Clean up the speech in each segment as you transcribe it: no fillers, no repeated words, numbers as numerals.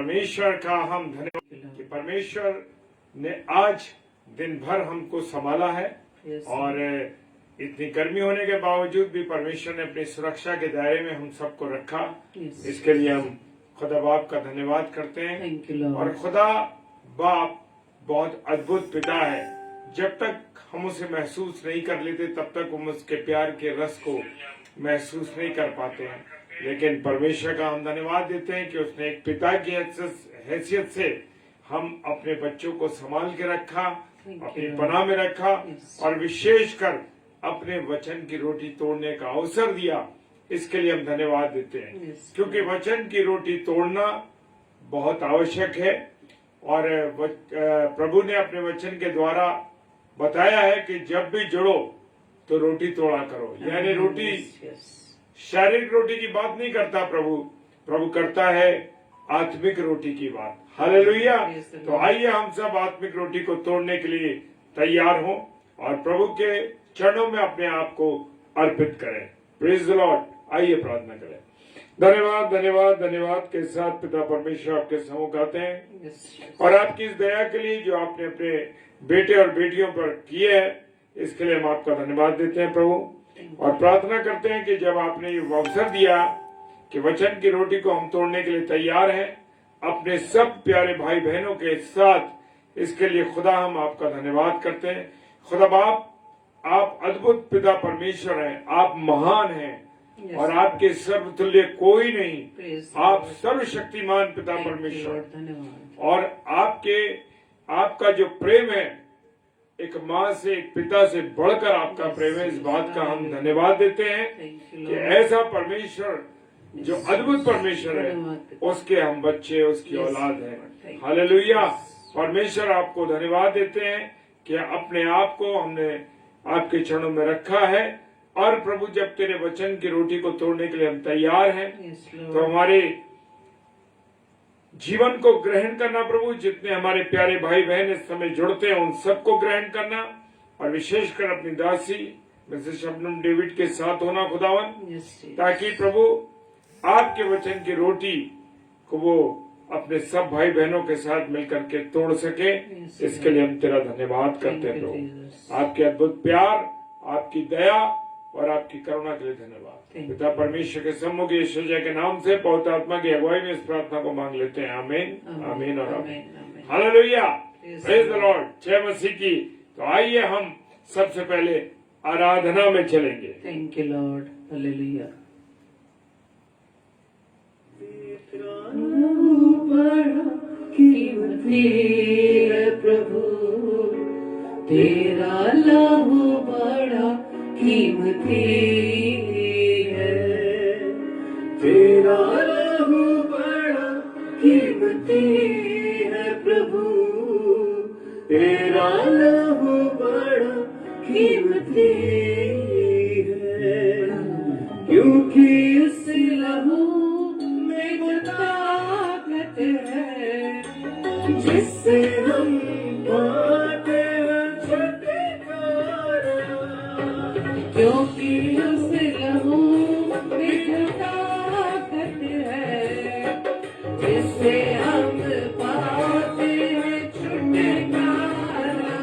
परमेश्वर का हम धन्यवाद कि परमेश्वर ने आज दिन भर हमको संभाला है और इतनी गर्मी होने के बावजूद भी परमेश्वर ने अपनी सुरक्षा के दायरे में हम सबको रखा। इसके लिए हम खुदा बाप का धन्यवाद करते हैं। और खुदा बाप बहुत अद्भुत पिता है। जब तक हम उसे महसूस नहीं कर लेते तब तक हम उसके प्यार के रस को महसूस नहीं कर पाते हैं। लेकिन परमेश्वर का हम धन्यवाद देते हैं कि उसने एक पिता की हैसियत से हम अपने बच्चों को संभाल के रखा, अपनी पनाह में रखा और विशेषकर अपने वचन की रोटी तोड़ने का अवसर दिया। इसके लिए हम धन्यवाद देते हैं क्योंकि वचन की रोटी तोड़ना बहुत आवश्यक है। और प्रभु ने अपने वचन के द्वारा बताया है कि जब भी जुड़ो तो रोटी तोड़ा करो। यानी रोटी शारीरिक रोटी की बात नहीं करता प्रभु करता है आत्मिक रोटी की बात। हालेलुया। तो आइए हम सब आत्मिक रोटी को तोड़ने के लिए तैयार हों और प्रभु के चरणों में अपने आप को अर्पित करें। Praise the Lord. आइए प्रार्थना करें। धन्यवाद धन्यवाद धन्यवाद के साथ पिता परमेश्वर आपके सम्मुख आते हैं और आपकी इस दया के लिए जो आपने अपने बेटे और बेटियों पर किए है, इसके लिए हम आपका धन्यवाद देते हैं प्रभु। और प्रार्थना करते हैं कि जब आपने ये अवसर दिया कि वचन की रोटी को हम तोड़ने के लिए तैयार हैं अपने सब प्यारे भाई बहनों के साथ, इसके लिए खुदा हम आपका धन्यवाद करते हैं। खुदा बाप, आप अद्भुत पिता परमेश्वर हैं, आप महान हैं और आपके सर्वतुल्य कोई नहीं। आप सर्वशक्तिमान पिता परमेश्वर और आपका जो प्रेम है एक माँ से एक पिता से बढ़कर आपका प्रेम है। इस बात का हम धन्यवाद देते हैं कि ऐसा परमेश्वर जो अद्भुत परमेश्वर है उसके हम बच्चे, उसकी औलाद है। हालेलुया। परमेश्वर आपको धन्यवाद देते हैं कि अपने आप को हमने आपके चरणों में रखा है। और प्रभु जब तेरे वचन की रोटी को तोड़ने के लिए हम तैयार हैं तो हमारे जीवन को ग्रहण करना प्रभु। जितने हमारे प्यारे भाई बहन इस समय जुड़ते हैं उन सबको ग्रहण करना और विशेषकर अपनी दासी मिसेस शबनम डेविड के साथ होना खुदावन, ताकि प्रभु आपके वचन की रोटी को वो अपने सब भाई बहनों के साथ मिलकर के तोड़ सके। इसके लिए हम तेरा धन्यवाद करते हैं प्रभु। आपके अद्भुत प्यार, आपकी दया और आपकी करुणा के लिए धन्यवाद। पिता परमेश्वर के सम्मुख यीशु के नाम से पवित्र आत्मा की अगुवाई में इस प्रार्थना को मांग लेते हैं। आमीन आमीन और आमीन। हालेलुया। Praise the Lord. जय मसीह की। तो आइए हम सबसे पहले आराधना में चलेंगे। Thank you Lord. हालेलुया। प्रभु तेरा लहू बड़ा कीमती है, तेरा लहू बड़ा कीमती है प्रभु, तेरा लहू बड़ा कीमती है। क्योंकि उस लहू में ताकत है जिससे हम पाते हैं छुटकारा। क्योंकि उस लहू में ताकत है जिससे हम पाते हैं छुटकारा।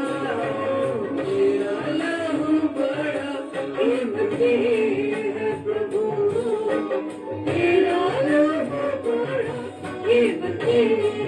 तेरा लहू बड़ा कीमती है प्रभु, तेरा लहू बड़ा कीमती है।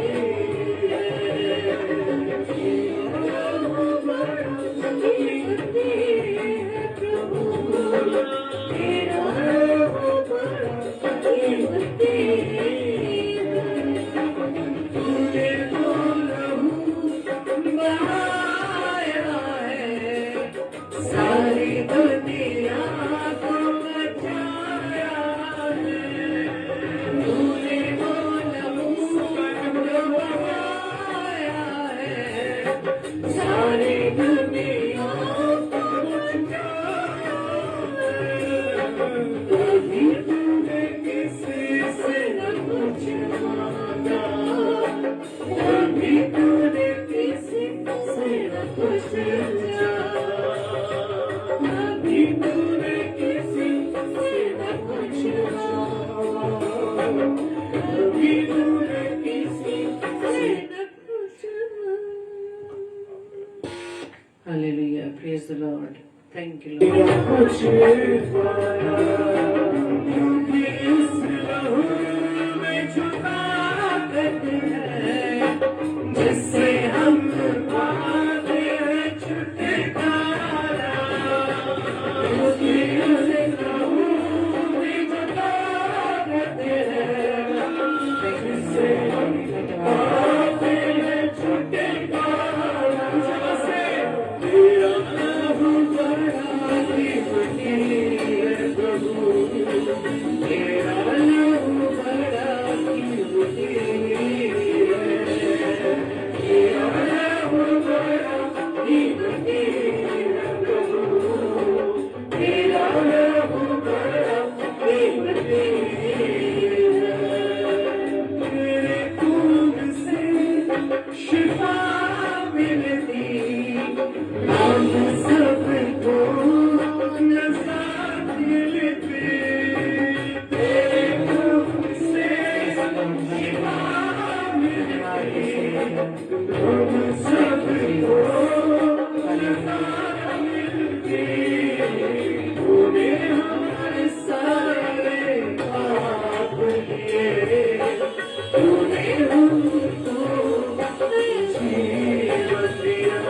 Praise the Lord. Thank you, Lord. कुछ पाया क्योंकि इस लहू में छुपा करते हैं जिससे हम पाते हैं छुटकारा। उसकी उस लहू में छुपा करते हैं जिससे हम पाते हैं छुटकारा। जैसे तेरा लहू बड़ा कीमती है प्रभु, तेरा लहू बड़ा कीमती है, तेरा लहू बड़ा कीमती है प्रभु, तेरा लहू बड़ा कीमती है। तेरे खून से शिफा मिलती हम सबको नजात मिलती। तेरे खून से शिफा मिलती हम सबको नजात मिलती। तूने हमारे सारे पाप लिए, तूने हमको जीवन दिया,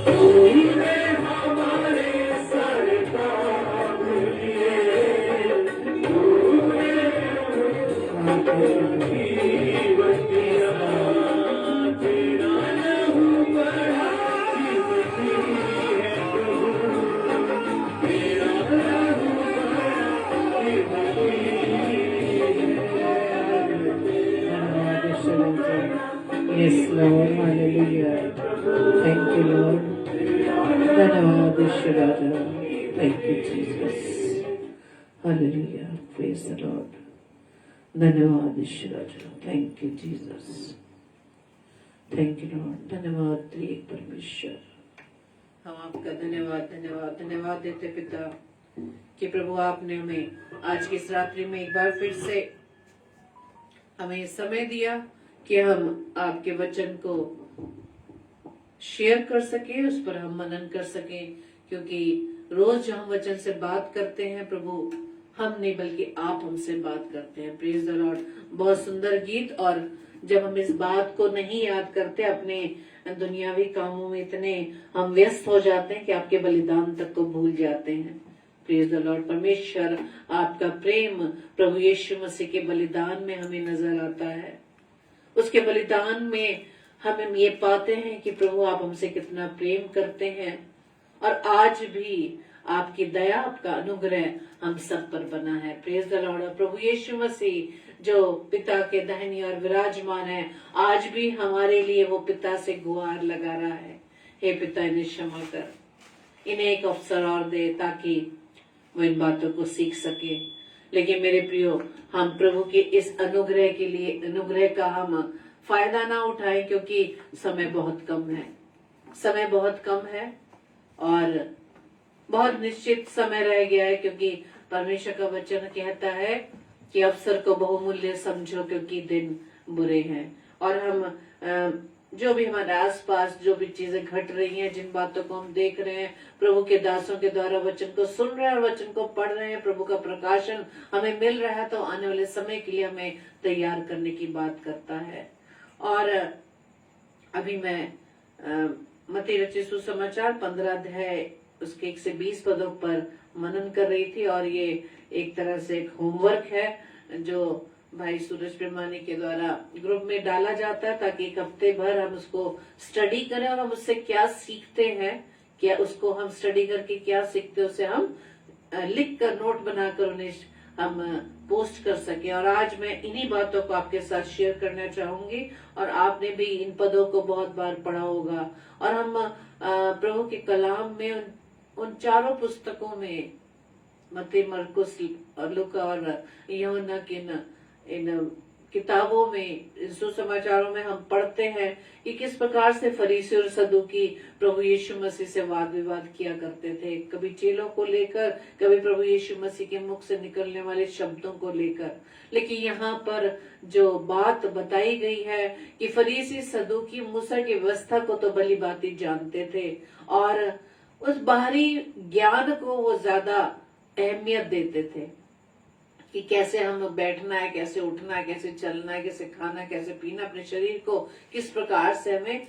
तूने हमारे सारे पाप लिए, तूने हमको जीवन दिया। तेरा लहू बड़ा कीमती है प्रभु, तेरा लहू बड़ा कीमती है। Yes, Lord, hallelujah. Thank you, Lord. धन्यवाद ईश्वर राजा. Thank you, Jesus. Hallelujah. Praise the Lord. धन्यवाद ईश्वर राजा. Thank you, Jesus. Thank you, Lord. धन्यवाद त्रिएक परमेश्वर. हम आपका धन्यवाद धन्यवाद धन्यवाद देते पिता कि प्रभु आपने हमें आज की इस रात्रि में एक बार फिर से हमें समय दिया कि हम आपके वचन को शेयर कर सके, उस पर हम मनन कर सके, क्योंकि रोज जो हम वचन से बात करते हैं प्रभु, हम नहीं बल्कि आप हमसे बात करते हैं। Praise the Lord. बहुत सुंदर गीत। और जब हम इस बात को नहीं याद करते, अपने दुनियावी कामों में इतने हम व्यस्त हो जाते हैं कि आपके बलिदान तक को भूल जाते हैं। Praise the Lord. परमेश्वर आपका प्रेम प्रभु यीशु मसीह के बलिदान में हमें नजर आता है। उसके बलिदान में हम ये पाते हैं कि प्रभु आप हमसे कितना प्रेम करते हैं, और आज भी आपकी दया, आपका अनुग्रह हम सब पर बना है। Praise the Lord. प्रभु यीशु मसीह जो पिता के दाहिनी ओर विराजमान है, आज भी हमारे लिए वो पिता से गुहार लगा रहा है, हे पिता इन्हें क्षमा कर, इन्हें एक अवसर और दे ताकि वो इन बातों को सीख सके। लेकिन मेरे प्रियो, हम प्रभु के इस अनुग्रह के लिए, अनुग्रह का हम फायदा ना उठाएं, क्योंकि समय बहुत कम है। समय बहुत कम है और बहुत निश्चित समय रह गया है, क्योंकि परमेश्वर का वचन कहता है कि अवसर को बहुमूल्य समझो क्योंकि दिन बुरे हैं। और हम जो भी हमारे आसपास जो भी चीजें घट रही हैं, जिन बातों को हम देख रहे हैं, प्रभु के दासों के द्वारा वचन को सुन रहे हैं और वचन को पढ़ रहे हैं, प्रभु का प्रकाशन हमें मिल रहा है, तो आने वाले समय के लिए हमें तैयार करने की बात करता है। और अभी मैं मत्ती रचित सुसमाचार 15 अध्याय उसके 1 से 20 पदों पर मनन कर रही थी, और ये एक तरह से एक होमवर्क है जो भाई सूरज प्रेमानी के द्वारा ग्रुप में डाला जाता है, ताकि एक हफ्ते भर हम उसको स्टडी करें और हम उससे क्या सीखते हैं, क्या उसको हम स्टडी करके क्या सीखते हैं, उसे हम लिख कर नोट बनाकर उन्हें हम पोस्ट कर सके। और आज मैं इन्हीं बातों को आपके साथ शेयर करना चाहूंगी, और आपने भी इन पदों को बहुत बार पढ़ा होगा। और हम प्रभु के कलाम में उन चारों पुस्तकों में, मत्ती, मरकुस, लूका और यूहन्ना की इन किताबों में, सुसमाचारों में हम पढ़ते हैं कि किस प्रकार से फरीसी और सदूकी प्रभु यीशु मसीह से वाद विवाद किया करते थे, कभी चेलों को लेकर, कभी प्रभु यीशु मसीह के मुख से निकलने वाले शब्दों को लेकर। लेकिन यहाँ पर जो बात बताई गई है कि फरीसी सदूकी मूसा की व्यवस्था को तो भली भांति जानते थे, और उस बाहरी ज्ञान को वो ज्यादा अहमियत देते थे कि कैसे हम बैठना है, कैसे उठना है, कैसे चलना है, कैसे खाना, कैसे पीना, अपने शरीर को किस प्रकार से हमें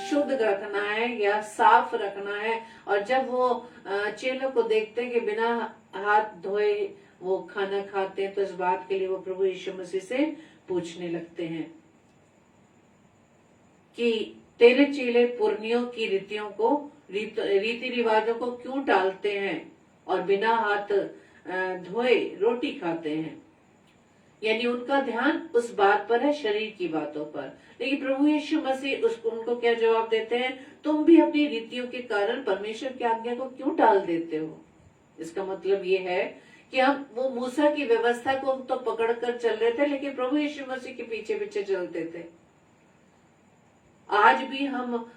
शुद्ध रखना है या साफ रखना है। और जब वो चेलों को देखते हैं कि बिना हाथ धोए वो खाना खाते हैं, तो इस बात के लिए वो प्रभु यीशु मसीह से पूछने लगते हैं कि तेरे चेले पुरनियों की रीति रिवाजों को क्यों टालते हैं और बिना हाथ धोए रोटी खाते हैं। यानी उनका ध्यान उस बात पर है, शरीर की बातों पर। लेकिन प्रभु यीशु मसीह उनको क्या जवाब देते हैं, तुम भी अपनी रीतियों के कारण परमेश्वर की आज्ञा को क्यों टाल देते हो। इसका मतलब ये है कि हम वो मूसा की व्यवस्था को तो पकड़ कर चल रहे थे, लेकिन प्रभु यीशु मसीह के पीछे पीछे चलते थे। आज भी हम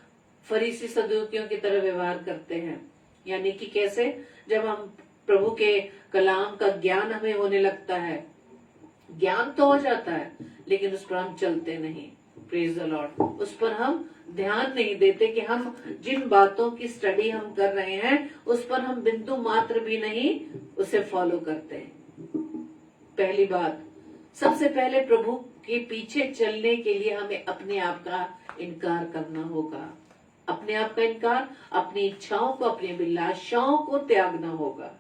फरीसी सदूकियों की तरह व्यवहार करते हैं। यानी कि कैसे, जब हम प्रभु के कलाम का ज्ञान हमें होने लगता है, ज्ञान तो हो जाता है लेकिन उस पर हम चलते नहीं। Praise the Lord. उस पर हम ध्यान नहीं देते कि हम जिन बातों की स्टडी हम कर रहे हैं उस पर हम बिंदु मात्र भी नहीं उसे फॉलो करते हैं। पहली बात, सबसे पहले प्रभु के पीछे चलने के लिए हमें अपने आप का इनकार करना होगा। अपने आप का इनकार, अपनी इच्छाओं को, अपनी अभिलाषाओं को त्यागना होगा।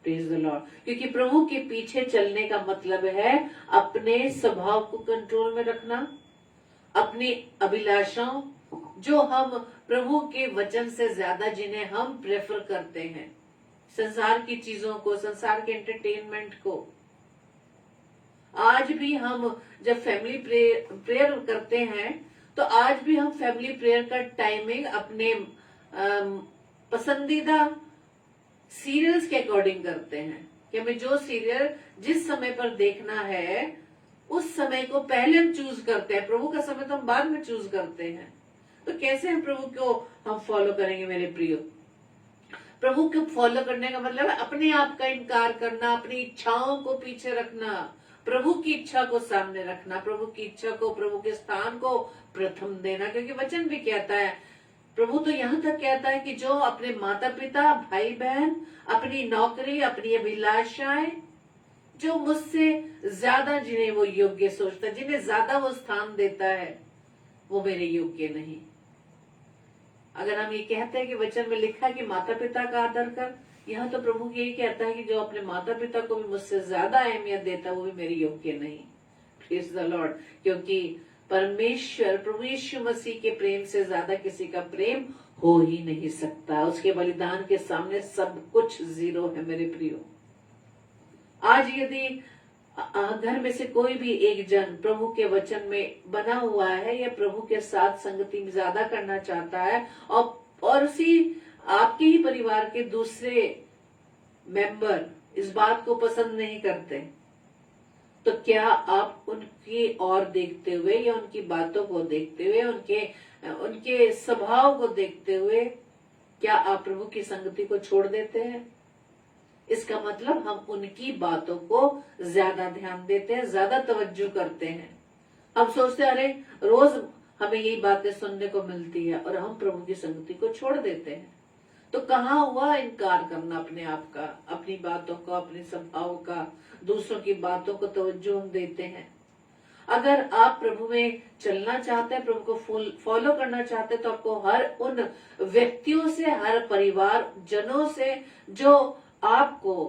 Praise the Lord. क्योंकि प्रभु के पीछे चलने का मतलब है अपने स्वभाव को कंट्रोल में रखना, अपनी अभिलाषाओं, जो हम प्रभु के वचन से ज्यादा जिन्हें हम प्रेफर करते हैं, संसार की चीजों को, संसार के एंटरटेनमेंट को। आज भी हम जब फैमिली प्रेयर करते हैं तो आज भी हम फैमिली प्रेयर का टाइमिंग अपने पसंदीदा सीरियल्स के अकॉर्डिंग करते हैं कि हमें जो सीरियल जिस समय पर देखना है उस समय को पहले हम चूज करते हैं, प्रभु का समय तो हम बाद में चूज करते हैं। तो कैसे हम प्रभु को हम फॉलो करेंगे मेरे प्रियो। प्रभु को फॉलो करने का मतलब है अपने आप का इनकार करना, अपनी इच्छाओं को पीछे रखना, प्रभु की इच्छा को सामने रखना, प्रभु की इच्छा को, प्रभु के स्थान को प्रथम देना। क्योंकि वचन भी कहता है, प्रभु तो यहाँ तक कहता है कि जो अपने माता पिता, भाई बहन, अपनी नौकरी, अपनी अभिलाषाएं, जो मुझसे ज्यादा जिन्हें वो योग्य सोचता है, जिन्हें ज्यादा वो स्थान देता है, वो मेरे योग्य नहीं। अगर हम ये कहते हैं कि वचन में लिखा है कि माता पिता का आदर कर, यहाँ तो प्रभु यही कहता है कि जो अपने माता पिता को भी मुझसे ज्यादा अहमियत देता है वो भी मेरे योग्य नहीं। Praise the Lord. क्योंकि परमेश्वर, प्रभु यीशु मसीह के प्रेम से ज्यादा किसी का प्रेम हो ही नहीं सकता। उसके बलिदान के सामने सब कुछ जीरो है मेरे प्रियो। आज यदि घर में से कोई भी एक जन प्रभु के वचन में बना हुआ है या प्रभु के साथ संगति में ज्यादा करना चाहता है और उसी आपके ही परिवार के दूसरे मेंबर इस बात को पसंद नहीं करते, तो क्या आप उनकी ओर देखते हुए या उनकी बातों को देखते हुए, उनके स्वभाव को देखते हुए, क्या आप प्रभु की संगति को छोड़ देते हैं? इसका मतलब हम उनकी बातों को ज्यादा ध्यान देते हैं, ज्यादा तवज्जो करते हैं। हम सोचते हैं अरे रोज हमें यही बातें सुनने को मिलती है और हम प्रभु की संगति को छोड़ देते हैं। तो कहाँ हुआ इनकार करना अपने आप का, अपनी बातों का, अपने स्वभाव का, दूसरों की बातों को तवज्जो हम देते हैं। अगर आप प्रभु में चलना चाहते हैं, प्रभु को फॉलो करना चाहते हैं, तो आपको हर उन व्यक्तियों से, हर परिवार जनों से जो आपको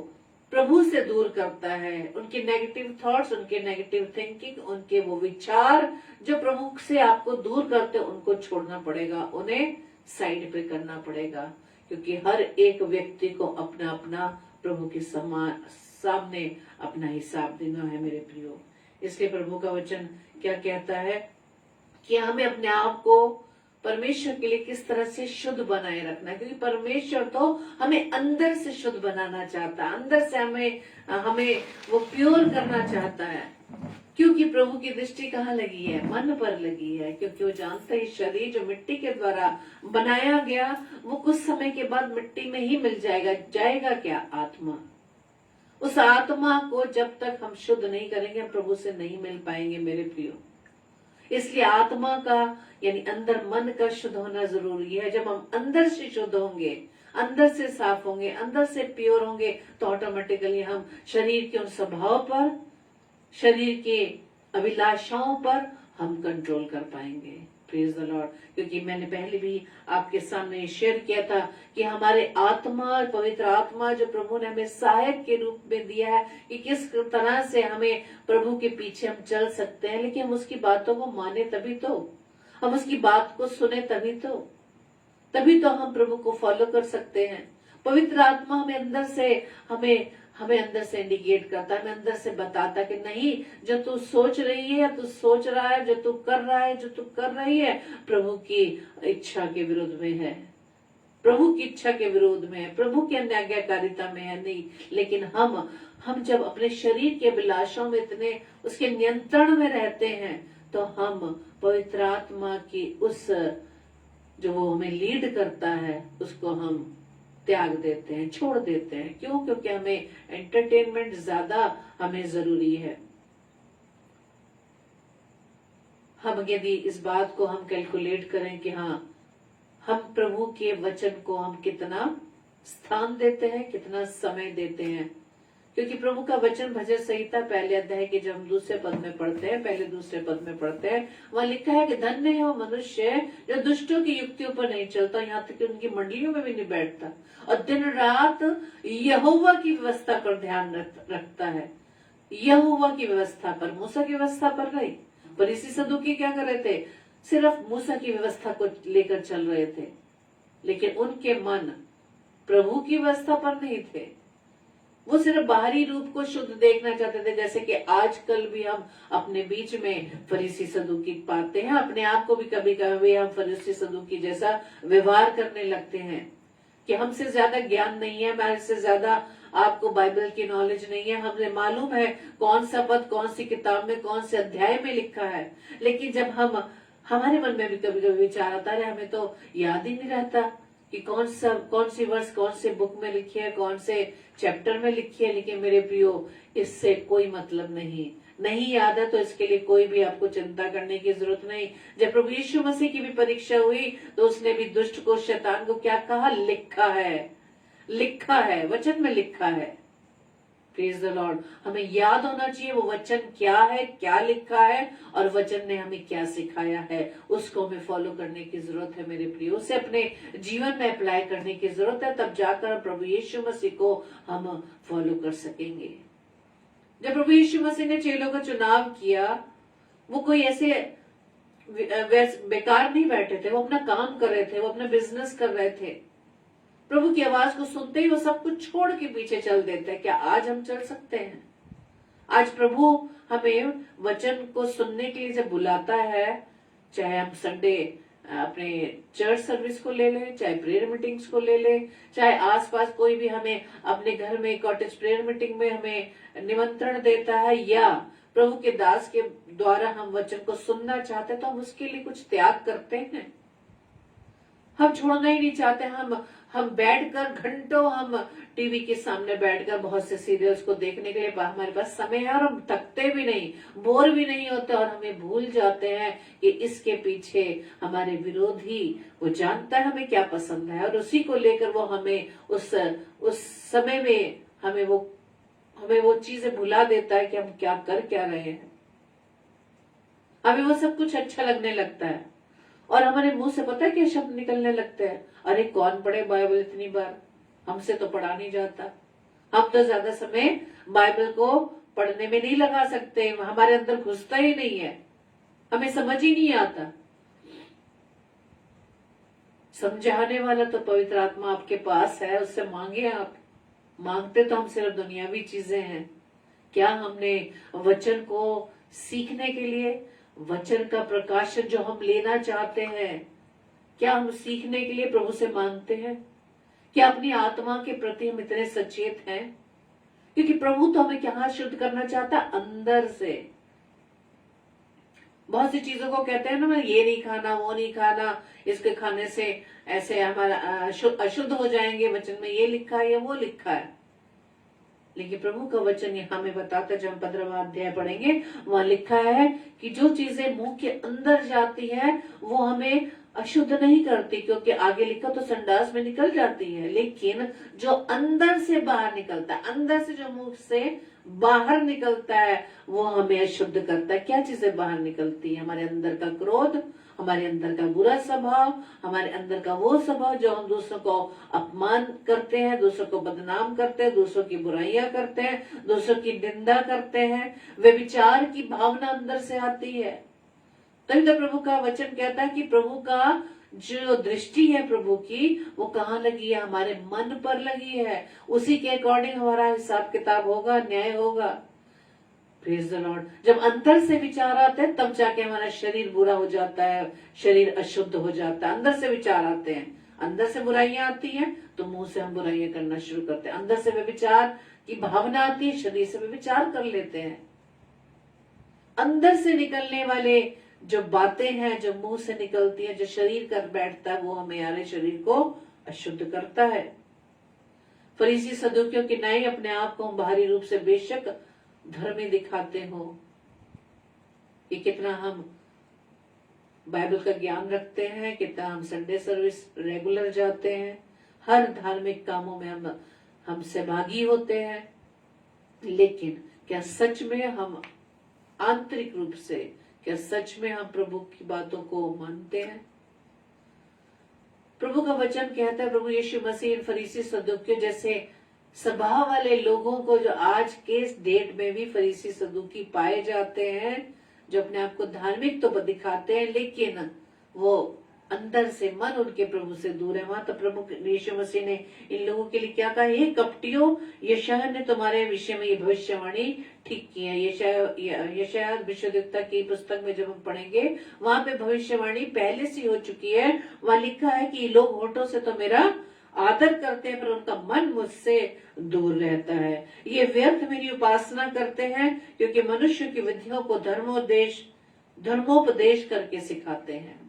प्रभु से दूर करता है, उनके नेगेटिव थॉट्स, उनके नेगेटिव थिंकिंग, उनके वो विचार जो प्रभु से आपको दूर करते हैं, उनको छोड़ना पड़ेगा, उन्हें साइड पे करना पड़ेगा। क्योंकि हर एक व्यक्ति को अपना अपना प्रभु के सामने अपना हिसाब देना है मेरे प्रियो। इसलिए प्रभु का वचन क्या कहता है कि हमें अपने आप को परमेश्वर के लिए किस तरह से शुद्ध बनाए रखना है। क्योंकि परमेश्वर तो हमें अंदर से शुद्ध बनाना चाहता है, अंदर से हमें वो प्योर करना चाहता है। क्योंकि प्रभु की दृष्टि कहाँ लगी है? मन पर लगी है। क्योंकि वो जानता है शरीर जो मिट्टी के द्वारा बनाया गया वो कुछ समय के बाद मिट्टी में ही मिल जाएगा। जाएगा क्या? आत्मा। उस आत्मा को जब तक हम शुद्ध नहीं करेंगे हम प्रभु से नहीं मिल पाएंगे मेरे प्रियो। इसलिए आत्मा का यानी अंदर मन का शुद्ध होना जरूरी है। जब हम अंदर से शुद्ध होंगे, अंदर से साफ होंगे, अंदर से प्योर होंगे, तो ऑटोमेटिकली हम शरीर के उन स्वभाव पर, शरीर के अभिलाषाओं पर हम कंट्रोल कर पाएंगे। Praise the Lord. क्योंकि मैंने पहले भी आपके सामने शेयर किया था कि हमारे आत्मा, पवित्र आत्मा जो प्रभु ने हमें सहायक के रूप में दिया है, कि किस तरह से हमें प्रभु के पीछे हम चल सकते हैं। लेकिन हम उसकी बातों को माने तभी तो, हम उसकी बात को सुने तभी तो हम प्रभु को फॉलो कर सकते हैं। पवित्र आत्मा हमें अंदर से इंडिकेट करता है, हमें अंदर से बताता कि नहीं, जो तू सोच रही है, तू सोच रहा है, जो तू कर रहा है, जो तू कर रही है, प्रभु की इच्छा के विरुद्ध में है, प्रभु की इच्छा के विरोध में है, प्रभु की आज्ञाकारिता में है नहीं। लेकिन हम जब अपने शरीर के अभिलाषाओं में इतने उसके नियंत्रण में रहते हैं, तो हम पवित्र आत्मा की उस जो वो हमें लीड करता है, उसको हम त्याग देते हैं, छोड़ देते हैं। क्यों? क्योंकि हमें एंटरटेनमेंट ज्यादा हमें जरूरी है। हम यदि इस बात को हम कैलकुलेट करें कि हाँ, हम प्रभु के वचन को हम कितना स्थान देते हैं, कितना समय देते हैं। क्योंकि प्रभु का वचन भजन संहिता पहले अध्याय के जब हम दूसरे पद में पढ़ते हैं, पहले दूसरे पद में पढ़ते हैं, वहाँ लिखा है कि धन्य है वो मनुष्य जो दुष्टों की युक्तियों पर नहीं चलता, यहाँ तक कि उनकी मंडलियों में भी नहीं बैठता, और दिन रात यहोवा की व्यवस्था पर ध्यान रखता है। यहोवा की व्यवस्था पर, मूसा की व्यवस्था पर नहीं। फरीसी सदूकी क्या कर रहे थे? सिर्फ मूसा की व्यवस्था को लेकर चल रहे थे, लेकिन उनके मन प्रभु की व्यवस्था पर नहीं थे। वो सिर्फ बाहरी रूप को शुद्ध देखना चाहते थे, जैसे कि आजकल भी हम अपने बीच में फरीसी सदूकी पाते हैं। अपने आप को भी कभी कभी हम फरीसी सदूकी जैसा व्यवहार करने लगते हैं कि हमसे ज्यादा ज्ञान नहीं है, हमारे से ज्यादा आपको बाइबल की नॉलेज नहीं है, हमें मालूम है कौन सा पद कौन सी किताब में कौन से अध्याय में लिखा है। लेकिन जब हमारे मन में भी कभी कभी विचार आता है, हमें तो याद ही नहीं रहता कि कौन सी वर्ष कौन से बुक में लिखी है, कौन से चैप्टर में लिखी है। लेकिन मेरे प्रियो, इससे कोई मतलब नहीं याद है तो इसके लिए कोई भी आपको चिंता करने की जरूरत नहीं। जब प्रभु यीशु मसीह की भी परीक्षा हुई तो उसने भी दुष्ट को, शैतान को क्या कहा? लिखा है, वचन में लिखा है। Praise the Lord. हमें याद होना चाहिए वो वचन क्या है, क्या लिखा है, और वचन ने हमें क्या सिखाया है, उसको हमें फॉलो करने की जरूरत है मेरे प्रियो। उसे अपने जीवन में अप्लाई करने की जरूरत है, तब जाकर प्रभु यीशु मसीह को हम फॉलो कर सकेंगे। जब प्रभु यीशु मसीह ने चेलों का चुनाव किया, वो कोई ऐसे बेकार नहीं बैठे थे, वो अपना काम कर रहे थे, वो अपना बिजनेस कर रहे थे। प्रभु की आवाज को सुनते ही वो सब कुछ छोड़ के पीछे चल देते हैं। क्या आज हम चल सकते हैं? आज प्रभु हमें वचन को सुनने के लिए जब बुलाता है, चाहे हम संडे अपने चर्च सर्विस को ले लें, चाहे प्रेयर मीटिंग्स को ले लें, चाहे आसपास कोई भी हमें अपने घर में कॉटेज प्रेयर मीटिंग में हमें निमंत्रण देता है, या प्रभु के दास के द्वारा हम वचन को सुनना चाहते हैं, तो हम उसके लिए कुछ त्याग करते हैं। हम छोड़ना ही नहीं चाहते। हम बैठकर घंटों हम टीवी के सामने बैठकर बहुत से सीरियल्स को देखने के लिए हमारे पास समय है, और हम थकते भी नहीं, बोर भी नहीं होते, और हमें भूल जाते हैं कि इसके पीछे हमारे विरोधी वो जानता है हमें क्या पसंद है, और उसी को लेकर वो हमें उस समय में हमें वो चीजें भुला देता है कि हम क्या कर रहे हैं। हमें वो सब कुछ अच्छा लगने लगता है, और हमारे मुंह से पता है क्या शब्द निकलने लगते हैं? अरे कौन पढ़े बाइबल इतनी बार, हमसे तो पढ़ा नहीं जाता, हम तो ज्यादा समय बाइबल को पढ़ने में नहीं लगा सकते, हमारे अंदर घुसता ही नहीं है, हमें समझ ही नहीं आता। समझाने वाला तो पवित्र आत्मा आपके पास है, उससे मांगे आप। मांगते तो हम सिर्फ दुनियावी चीजें हैं। क्या हमने वचन को सीखने के लिए, वचन का प्रकाशन जो हम लेना चाहते हैं, क्या हम सीखने के लिए प्रभु से मांगते हैं? क्या अपनी आत्मा के प्रति हम इतने सचेत हैं? क्योंकि प्रभु तो हमें क्या शुद्ध करना चाहता, अंदर से। बहुत सी चीजों को कहते हैं ना, ये नहीं खाना, वो नहीं खाना, इसके खाने से ऐसे हमारा अशुद्ध हो जाएंगे, वचन में ये लिखा है या वो लिखा है। लेकिन प्रभु का वचन यहाँ हमें बताता है, जब हम 15वां अध्याय पढ़ेंगे वहाँ लिखा है कि जो चीजें मुंह के अंदर जाती है वो हमें अशुद्ध नहीं करती, क्योंकि आगे लिखा तो संडास में निकल जाती है, लेकिन जो अंदर से बाहर निकलता है, अंदर से जो मुंह से बाहर निकलता है वो हमें अशुद्ध करता है। क्या चीजें बाहर निकलती है? हमारे अंदर का क्रोध, हमारे अंदर का बुरा स्वभाव, हमारे अंदर का वो स्वभाव जो हम दूसरों को अपमान करते हैं, दूसरों को बदनाम करते हैं, दूसरों की बुराइयां करते हैं, दूसरों की निंदा करते हैं। वे विचार की भावना अंदर से आती है। तभी तो प्रभु का वचन कहता है कि प्रभु का जो दृष्टि है प्रभु की वो कहाँ लगी है? हमारे मन पर लगी है। उसी के अकॉर्डिंग हमारा हिसाब किताब होगा, न्याय होगा। Praise the Lord. जब अंदर से विचार आते हैं तब जाके हमारा शरीर बुरा हो जाता है, शरीर अशुद्ध हो जाता है। अंदर से विचार आते हैं, अंदर से बुराइयां आती हैं तो मुंह से हम बुराइयां करना शुरू करते हैं। अंदर से विचार की भावना आती है, शरीर से विचार कर लेते हैं। अंदर से निकलने वाले जो बातें हैं, जो मुंह से निकलती हैं, जो शरीर कर बैठता है, वो हमारे शरीर को अशुद्ध करता है। फरीसी सदूकियों की नाई अपने आप को बाहरी रूप से बेशक धर्मी दिखाते हो, ये कितना हम बाइबल का ज्ञान रखते हैं, कितना हम संडे सर्विस रेगुलर जाते हैं, हर धार्मिक कामों में हम सहभागी होते हैं, लेकिन क्या सच में हम आंतरिक रूप से, क्या सच में हम प्रभु की बातों को मानते हैं? प्रभु का वचन कहता है, प्रभु यीशु मसीह इन फरीसी सदूकियों जैसे स्वभाव वाले लोगों को, जो आज के डेट में भी फरीसी सदूकी पाए जाते हैं, जो अपने आप को धार्मिक तो दिखाते हैं लेकिन वो अंदर से मन उनके प्रभु से दूर है। वहां तो प्रभु यीशु मसीह ने इन लोगों के लिए क्या कहा? ये कपटियों, यशायाह ने तुम्हारे विषय में ये भविष्यवाणी ठीक की है। यशायाह भविष्यद्वक्ता की पुस्तक में जब हम पढ़ेंगे वहां पे भविष्यवाणी पहले से हो चुकी है। वहां लिखा है कि लोग होठों से तो मेरा आदर करते हैं पर उनका मन मुझसे दूर रहता है। ये व्यर्थ मेरी उपासना करते हैं क्योंकि मनुष्य की विधियों को धर्मोपदेश करके सिखाते हैं।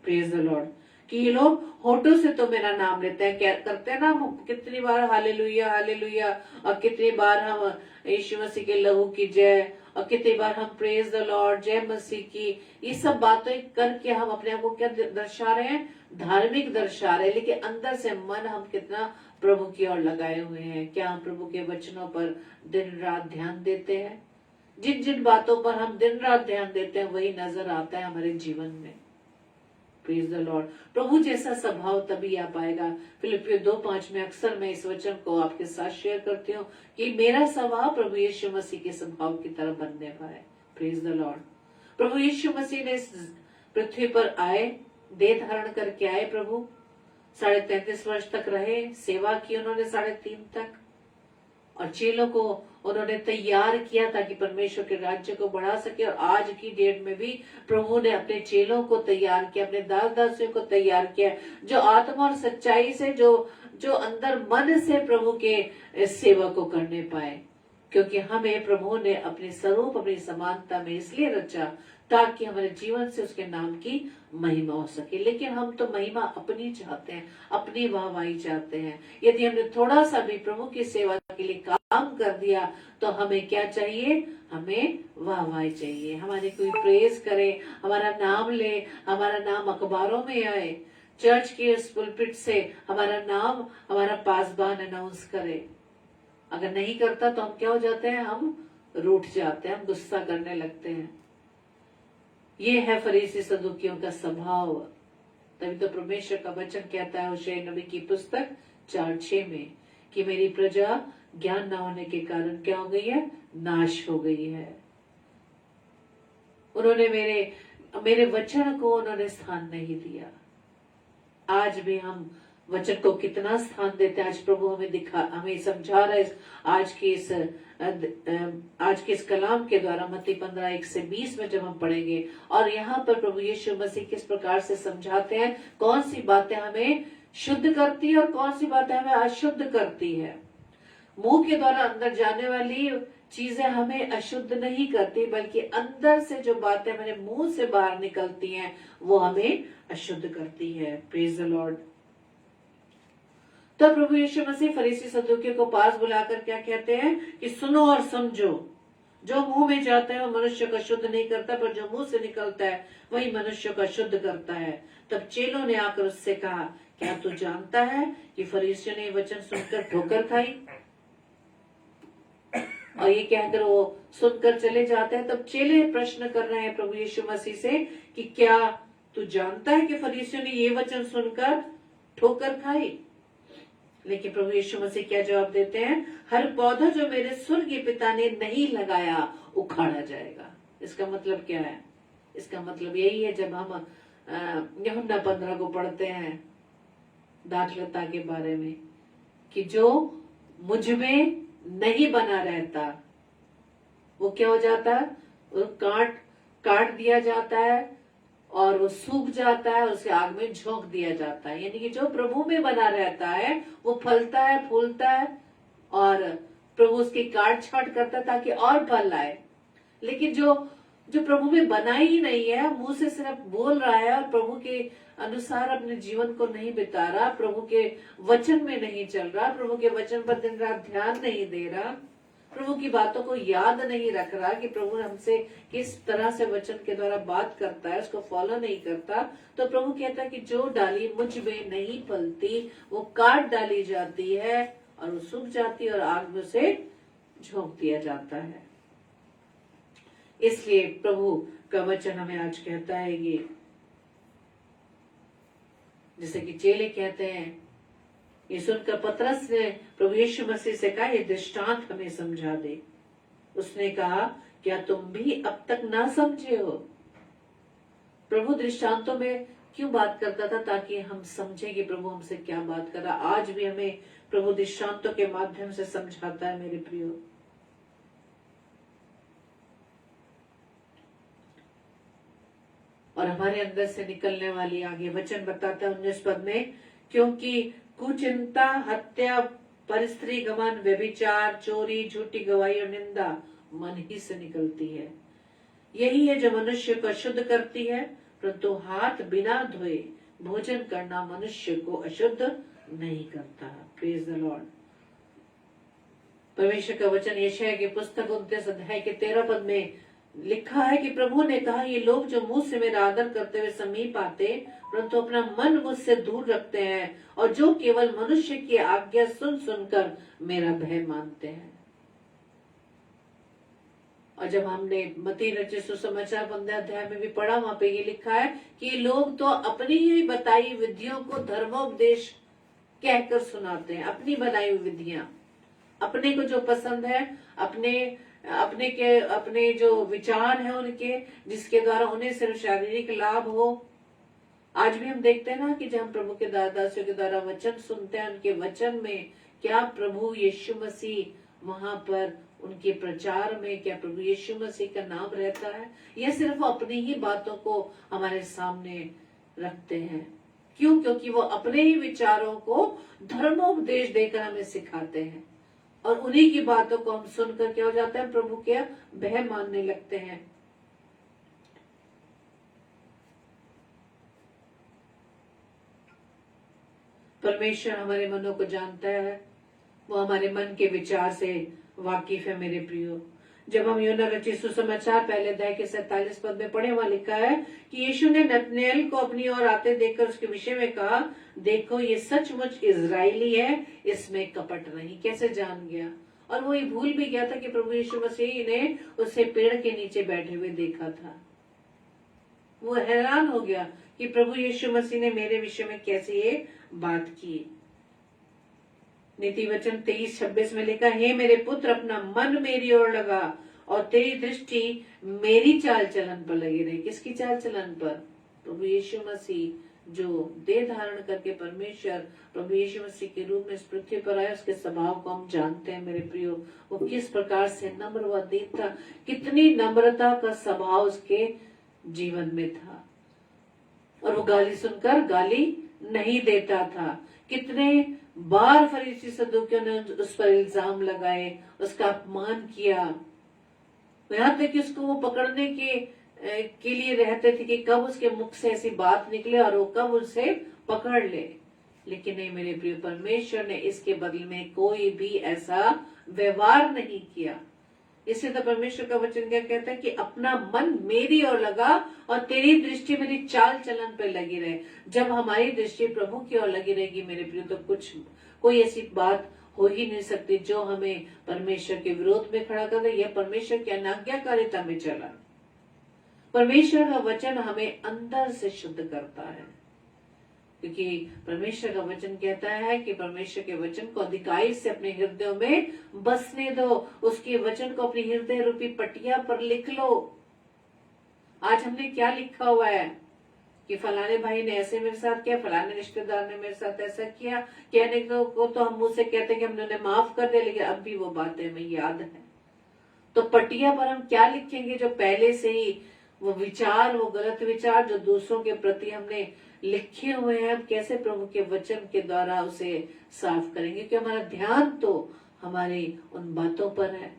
Praise the Lord. कि ये लोग होठों से तो मेरा नाम लेते हैं, क्या करते हैं ना, कितनी बार हालेलुया हालेलुया, और कितनी बार हम यीशु मसीह के लहू की जय, और कितनी बार हम प्रेज द लॉर्ड, जय मसीह की, ये सब बातें करके हम अपने आप को क्या दर्शा रहे हैं? धार्मिक दर्शा रहे हैं, लेकिन अंदर से मन हम कितना प्रभु की ओर लगाए हुए हैं? क्या हम प्रभु के वचनों पर दिन रात ध्यान देते हैं? जिन जिन बातों पर हम दिन रात ध्यान देते हैं वही नजर आता है हमारे जीवन में। Praise the Lord. प्रभु जैसा स्वभाव तभी आ पाएगा। फिलिपियों 2:5 में अक्सर मैं इस वचन को आपके साथ शेयर करती हूँ कि मेरा स्वभाव प्रभु यीशु मसीह के स्वभाव की तरह बनने पाए। Praise the Lord. प्रभु यीशु मसीह ने इस पृथ्वी पर आए, देह धारण करके आए। प्रभु 33.5 वर्ष तक रहे, सेवा की उन्होंने 3.5 तक, और चेलों को उन्होंने तैयार किया ताकि परमेश्वर के राज्य को बढ़ा सके। और आज की डेट में भी प्रभु ने अपने चेलों को तैयार किया, अपने दास दासियों को तैयार किया, जो आत्मा और सच्चाई से, जो अंदर मन से प्रभु के सेवा को करने पाए। क्योंकि हमें प्रभु ने अपने स्वरूप, अपनी समानता में इसलिए रचा ताकि हमारे जीवन से उसके नाम की महिमा हो सके। लेकिन हम तो महिमा अपनी चाहते हैं, अपनी वाहवाही चाहते हैं। यदि हमने थोड़ा सा भी प्रभु की सेवा के लिए काम कर दिया तो हमें क्या चाहिए? हमें वाहवाही चाहिए, हमारे कोई प्रेज करे, हमारा नाम ले, हमारा नाम अखबारों में आए, चर्च के पुलपिट से हमारा नाम, हमारा पासबान अनाउंस करे। अगर नहीं करता तो हम क्या हो जाते हैं? हम रूठ जाते हैं, हम गुस्सा करने लगते हैं। ये है फरीसी सदूकियों का स्वभाव। तभी तो परमेश्वर का वचन कहता है होशे नबी की पुस्तक 4:6 में कि मेरी प्रजा ज्ञान न होने के कारण क्या हो गई है? नाश हो गई है। उन्होंने मेरे वचन को उन्होंने स्थान नहीं दिया। आज भी हम वचन को कितना स्थान देते हैं। आज प्रभु हमें समझा रहा है आज के इस कलाम के द्वारा। मत्ती 15:1-20 में जब हम पढ़ेंगे, और यहाँ पर प्रभु यीशु मसीह किस प्रकार से समझाते हैं कौन सी बातें हमें शुद्ध करती है और कौन सी बातें हमें अशुद्ध करती है। मुंह के द्वारा अंदर जाने वाली चीजें हमें अशुद्ध नहीं करती, बल्कि अंदर से जो बातें हमारे मुंह से बाहर निकलती हैं वो हमें अशुद्ध करती है। Praise the Lord. तो प्रभु यीशु मसीह फरीसी सदूकियों को पास बुलाकर क्या कहते हैं कि सुनो और समझो, जो मुंह में जाता है वो मनुष्य को शुद्ध नहीं करता, पर जो मुंह से निकलता है वही मनुष्य को शुद्ध करता है। तब चेलों ने आकर उससे कहा, क्या तू जानता है कि फरीसियों ने वचन सुनकर ठोकर खाई? और ये कहकर वो सुनकर चले जाते हैं। तब चेले प्रश्न कर रहे हैं प्रभु यीशु मसीह से कि क्या तू जानता है कि फरीसियों ने ये वचन सुनकर ठोकर खाई? लेकिन प्रभु यीशु मसीह क्या जवाब देते हैं? हर पौधा जो मेरे स्वर्गीय पिता ने नहीं लगाया उखाड़ा जाएगा। इसका मतलब क्या है? इसका मतलब यही है, जब हम यूहन्ना 15 को पढ़ते हैं दाखलता के बारे में, कि जो मुझ में नहीं बना रहता वो क्या हो जाता है? वो काट दिया जाता है और वो सूख जाता है, उसे आग में झोंक दिया जाता है। यानी कि जो प्रभु में बना रहता है वो फलता है, फूलता है और प्रभु उसकी काट छाट करता है ताकि और फल आए। लेकिन जो प्रभु में बना ही नहीं है, मुंह से सिर्फ बोल रहा है और प्रभु के अनुसार अपने जीवन को नहीं बिता रहा, प्रभु के वचन में नहीं चल रहा, प्रभु के वचन पर दिन रात ध्यान नहीं दे रहा, प्रभु की बातों को याद नहीं रख रहा कि प्रभु हमसे किस तरह से वचन के द्वारा बात करता है, उसको फॉलो नहीं करता, तो प्रभु कहता है कि जो डाली मुझ में नहीं फलती वो काट डाली जाती है और वो सूख जाती है और आग में से झोंक दिया जाता है। इसलिए प्रभु का वचन हमें आज कहता है कि जैसे कि चेले कहते हैं, ये सुनकर पतरस ने प्रभु यीशु मसीह से कहा, ये दृष्टांत हमें समझा दे। उसने कहा, क्या तुम भी अब तक ना समझे हो? प्रभु दृष्टांतों में क्यों बात करता था? ताकि हम समझे कि प्रभु हमसे क्या बात कर रहा। आज भी हमें प्रभु दृष्टांतों के माध्यम से समझाता है मेरे प्रियो। और हमारे अंदर से निकलने वाली आगे वचन बताता है 19 पद में, क्योंकि कुचिंता, हत्या, परस्त्री गमन, व्यभिचार, चोरी, झूठी गवाही और निंदा मन ही से निकलती है। यही है जो मनुष्य को अशुद्ध करती है, परंतु हाथ बिना धोए भोजन करना मनुष्य को अशुद्ध नहीं करता। Praise the Lord. परमेश्वर का वचन यशायाह की पुस्तक 29 अध्याय के 13 पद में लिखा है कि प्रभु ने कहा, ये लोग जो मुंह से मेरा आदर करते हुए समीप आते परंतु अपना मन मुझसे दूर रखते हैं, और जो केवल मनुष्य की आज्ञा सुन सुनकर मेरा भय मानते हैं। और जब हमने मत्ती रचित सुसमाचार 15 अध्याय में भी पढ़ा, वहां पे ये लिखा है कि ये लोग तो अपनी ही बताई विधियों को धर्मोपदेश कहकर सुनाते हैं। अपनी बनाई हुई विधियां, अपने को जो पसंद है, अपने जो विचार है उनके, जिसके द्वारा उन्हें सिर्फ शारीरिक लाभ हो। आज भी हम देखते हैं ना कि जब हम प्रभु के दासियों के द्वारा वचन सुनते हैं, उनके वचन में क्या प्रभु यीशु मसीह वहां पर उनके प्रचार में क्या प्रभु यीशु मसीह का नाम रहता है, या सिर्फ अपनी ही बातों को हमारे सामने रखते हैं? क्यों? क्योंकि वो अपने ही विचारों को धर्मोपदेश देकर हमें सिखाते हैं और उन्हीं की बातों को हम सुनकर क्या हो जाता है? प्रभु के भय मानने लगते हैं। परमेश्वर हमारे मनों को जानता है, वो हमारे मन के विचार से वाकिफ है मेरे प्रियो। जब हम यूहन्ना रचित सुसमाचार पहले अध्याय के 47 पद में पढ़े, वहां लिखा है कि यीशु ने नतनएल को अपनी ओर आते देखकर उसके विषय में कहा, देखो ये सचमुच इजरायली है, इसमें कपट नहीं। कैसे जान गया? और वो ये भूल भी गया था कि प्रभु यीशु मसीह ने उसे पेड़ के नीचे बैठे हुए देखा था। वो हैरान हो गया कि प्रभु यीशु मसीह ने मेरे विषय में कैसे ये बात की। नीति वचन 23:26 में लिखा, हे मेरे पुत्र, अपना मन मेरी ओर लगा और तेरी दृष्टि मेरी चाल चलन पर लगी रही। किसकी चाल चलन पर? प्रभु यीशु मसीह जो देह धारण करके परमेश्वर प्रभु यीशु मसीह के रूप में इस पृथ्वी पर आया, उसके स्वभाव को हम जानते हैं मेरे प्रियो। वो किस प्रकार से नम्र व दीन था, कितनी नम्रता का स्वभाव उसके जीवन में था। और वो गाली सुनकर गाली नहीं देता था। कितने बार फरीसी सदूकियों ने उस पर इल्जाम लगाए, उसका अपमान किया, यहाँ तक कि उसको वो पकड़ने के लिए रहते थे कि कब उसके मुख से ऐसी बात निकले और वो कब उसे पकड़ ले। लेकिन नहीं मेरे प्रिय, परमेश्वर ने इसके बदले में कोई भी ऐसा व्यवहार नहीं किया। इसलिए तो परमेश्वर का वचन क्या कहता है कि अपना मन मेरी ओर लगा और तेरी दृष्टि मेरी चाल चलन पर लगी रहे। जब हमारी दृष्टि प्रभु की ओर लगी रहेगी मेरे प्रिय, तो कोई ऐसी बात हो ही नहीं सकती जो हमें परमेश्वर के विरोध में खड़ा कर दे या परमेश्वर की अनाज्ञाकारिता में चला। परमेश्वर का वचन हमें अंदर से शुद्ध करता है, क्योंकि परमेश्वर का वचन कहता है कि परमेश्वर के वचन को अधिकाई से अपने हृदयों में बसने दो। उसके वचन को अपनी हृदय रूपी पटिया पर लिख लो। आज हमने क्या लिखा हुआ है कि फलाने भाई ने ऐसे मेरे साथ किया, फलाने रिश्तेदार ने मेरे साथ ऐसा किया। कहने को तो हम मुंह से कहते हैं कि हमने उन्हें माफ कर दिया, लेकिन अब भी वो बातें हमें याद है। तो पटिया पर हम क्या लिखेंगे? जो पहले से ही वो विचार, वो गलत विचार जो दूसरों के प्रति हमने लिखे हुए हैं, हम कैसे प्रभु के वचन के द्वारा उसे साफ करेंगे? क्योंकि हमारा ध्यान तो हमारी उन बातों पर है।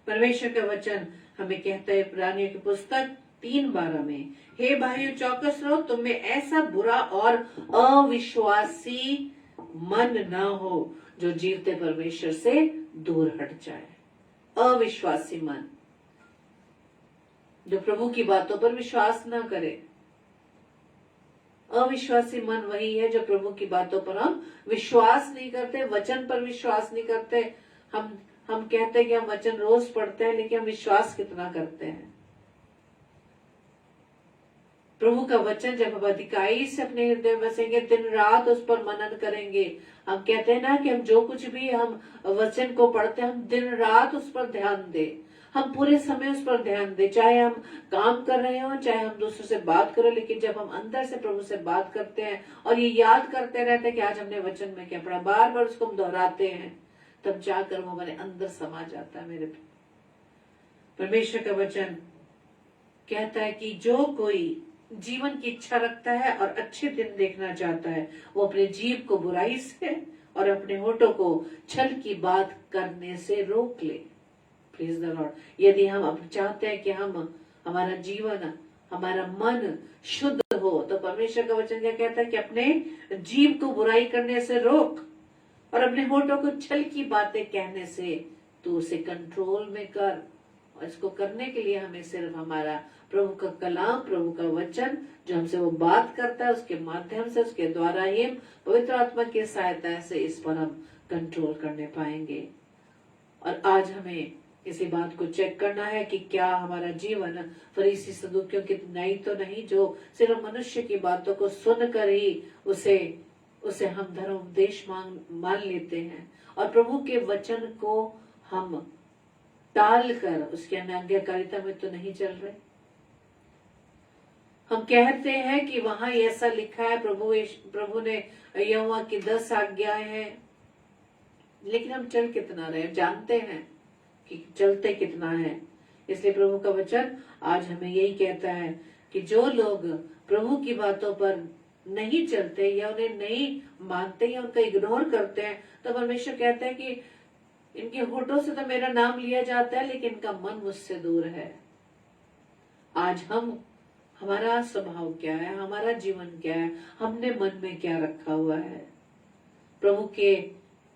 परमेश्वर का वचन हमें कहता है इब्रानियों की पुस्तक 3:12 में, हे भाइयों चौकस रहो, तुम में ऐसा बुरा और अविश्वासी मन न हो जो जीवते परमेश्वर से दूर हट जाए। अविश्वासी मन जो प्रभु की बातों पर विश्वास न करे। अविश्वासी मन वही है जो प्रभु की बातों पर हम विश्वास नहीं करते, वचन पर विश्वास नहीं करते। हम कहते हैं कि हम वचन रोज पढ़ते हैं, लेकिन हम विश्वास कितना करते हैं? प्रभु का वचन जब हम अधिकाई से अपने हृदय में बसेंगे, दिन रात उस पर मनन करेंगे। हम कहते हैं ना कि हम जो कुछ भी हम वचन को पढ़ते हैं, हम दिन रात उस पर ध्यान दें, हम पूरे समय उस पर ध्यान दें। चाहे हम काम कर रहे हो, चाहे हम दूसरों से बात करो, लेकिन जब हम अंदर से प्रभु से बात करते हैं और ये याद करते रहते हैं कि आज हमने वचन में क्या पढ़ा, बार बार उसको हम दोहराते हैं, तब जाकर वो हमारे अंदर समा जाता है। मेरे परमेश्वर का वचन कहता है कि जो कोई जीवन की इच्छा रखता है और अच्छे दिन देखना चाहता है, वो अपने जीव को बुराई से और अपने होठों को छल की बात करने से रोक ले। Praise the Lord. यदि हम अब चाहते हैं कि हमारा जीवन, हमारा मन शुद्ध हो, तो परमेश्वर का वचन क्या कहता है कि अपने जीव को बुराई करने से रोक और अपने होठों को छल की बातें कहने से तू उसे कंट्रोल में कर। और इसको करने के लिए हमें सिर्फ हमारा प्रभु का कलाम, प्रभु का वचन जो हमसे वो बात करता है, उसके माध्यम से, उसके द्वारा ही हम पवित्र आत्मा की सहायता से इस पर हम कंट्रोल करने पाएंगे। और आज हमें इसी बात को चेक करना है कि क्या हमारा जीवन फरीसी सदूकियों की नहीं तो नहीं, जो सिर्फ मनुष्य की बातों को सुनकर ही उसे हम धर्म उपदेश मान लेते हैं और प्रभु के वचन को हम टाल कर उसकी अनाज्ञाकारिता में तो नहीं चल रहे। हम कहते हैं कि वहां ऐसा लिखा है, प्रभु ने यहोवा की 10 आज्ञाएं हैं, लेकिन हम चल कितना रहे, जानते हैं कि चलते कितना है। इसलिए प्रभु का वचन आज हमें यही कहता है कि जो लोग प्रभु की बातों पर नहीं चलते या उन्हें नहीं मानते या उनका इग्नोर करते हैं, तो परमेश्वर कहता है कि इनके होठों से तो मेरा नाम लिया जाता है, लेकिन इनका मन मुझसे दूर है। आज हमारा स्वभाव क्या है, हमारा जीवन क्या है, हमने मन में क्या रखा हुआ है? प्रभु के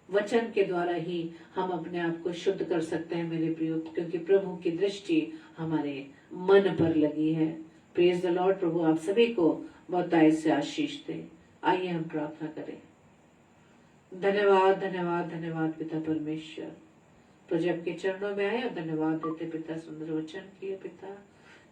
वचन के द्वारा ही हम अपने आप को शुद्ध कर सकते हैं मेरे प्रियो, क्योंकि प्रभु की दृष्टि हमारे मन पर लगी है। Praise the Lord. प्रभु आप सभी को बहुतायत से आशीष दे। आइए हम प्रार्थना करें। धन्यवाद धन्यवाद धन्यवाद पिता परमेश्वर, प्रभु आपके चरणों में आए और धन्यवाद देते पिता सुंदर वचन के लिए। पिता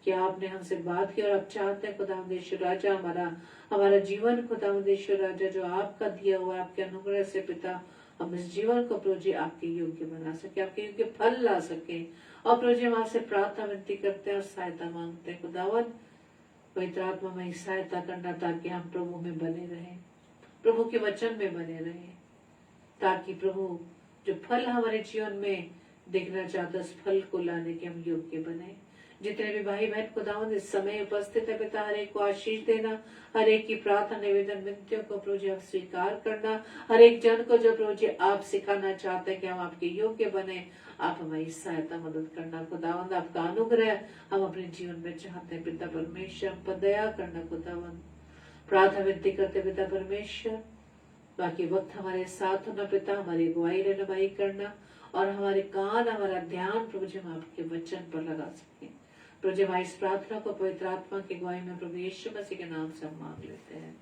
कि आपने हमसे बात की और आप चाहते हैं खुदावंदेश्वर राजा हमारा जीवन खुदावंदेश्वर राजा जो आपका दिया हुआ आपके अनुग्रह से पिता, हम इस जीवन को प्रभु जी आपके योग्य बना सके, आपके योग्य फल ला सके। और प्रभु जी हम आपसे प्रार्थना विनती करते हैं और सहायता मांगते हैं खुदावन, पवित्र आत्मा में सहायता करना ताकि हम प्रभु में बने रहें, प्रभु के वचन में बने रहें, ताकि प्रभु जो फल हमारे जीवन में देखना चाहता है उस फल को लाने के हम योग्य बने। जितने भी भाई बहन खुदावंद इस समय उपस्थित है पिता, हर एक को आशीष देना, हर एक की प्रार्थना निवेदन विनतियों को प्रभु जी आप स्वीकार करना, हर एक जन को जो प्रभु जी आप सिखाना चाहते हैं कि हम आपके योग्य बने, आप हमारी सहायता मदद करना खुदावंद। आपका अनुग्रह हम अपने जीवन में चाहते हैं पिता परमेश्वर, हम पर दया करना खुदावंद। प्रार्थना विनती करते पिता परमेश्वर, बाकी वक्त हमारे साथ होना पिता, हमारी अगुवाई रहनुमाई करना, और हमारे कान, हमारा ध्यान प्रभु जी हम आपके वचन पर लगा सके। प्रभु जी हमारी इस प्रार्थना को पवित्र आत्मा की अगुवाई में प्रभु यीशु मसीह के नाम से हम मांग लेते हैं।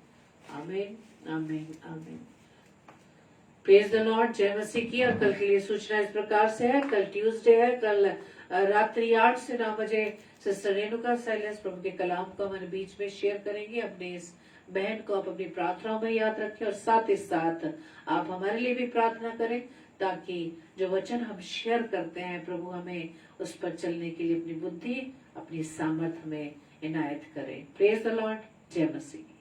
आमीन, आमीन, आमीन। Praise the Lord. जय मसीह की। और कल के लिए सूचना इस प्रकार से है, कल ट्यूसडे है, कल रात्रि 8 से 9 बजे सिस्टर रेणुका साइलेंस प्रभु के कलाम को हमारे बीच में शेयर करेंगे। अपने इस बहन को आप अपनी प्रार्थनाओं में याद रखें, और साथ ही साथ आप हमारे लिए भी प्रार्थना करें, ताकि जो वचन हम शेयर करते हैं प्रभु हमें उस पर चलने के लिए अपनी बुद्धि, अपनी सामर्थ में इनायत करें। Praise the Lord. जय मसीह।